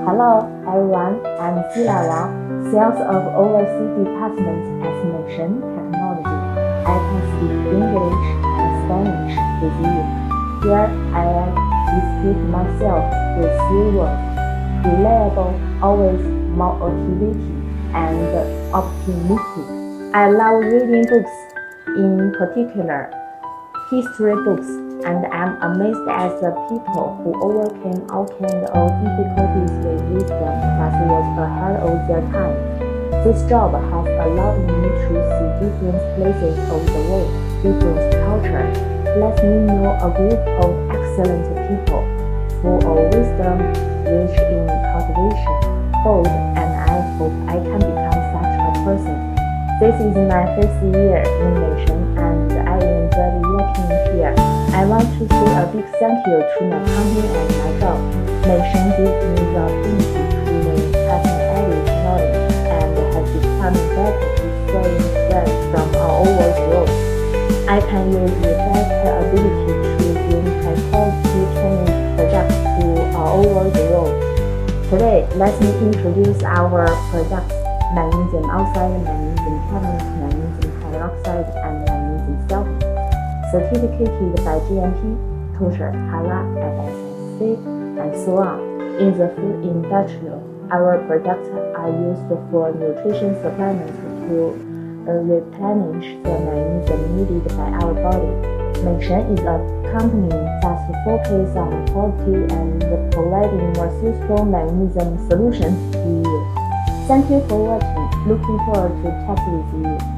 Hello everyone, I'm Sira, Sales of Overseas Department at Meishen Technology. I can speak English and Spanish with you. Here I describe myself with 3 words: reliable, always motivated, and optimistic. I love reading books, in particular history books, and I'm amazed at the people who overcame all kinds of difficulties with wisdom that was ahead of their time. This job has allowed me to see different places of the world, different cultures. Let me know a group of excellent people, full of wisdom, rich in cultivation, bold, and I hope I can become such a person. This is my first year in Meishen, and I enjoyed working here. I want to say a big thank you to my company and my job. Meishen gives me the ability to learn cutting-edge knowledge and has become better to serving friends from all over the world. I can use that ability to bring high-quality training products to all over the world. Today, let me introduce our products: Magnesium Oxide, Magnesium Tablet, Magnesium Hydroxide, and Magnesium Sulfate. Certificated by GMP, kosher, halal, FSSC, and so on. In the food industry, our products are used for nutrition supplements to replenish the magnesium needed by our body. Meishen is a company that focuses on quality and providing more suitable magnesium solutions to you. Thank you for watching. Looking forward to chat with you.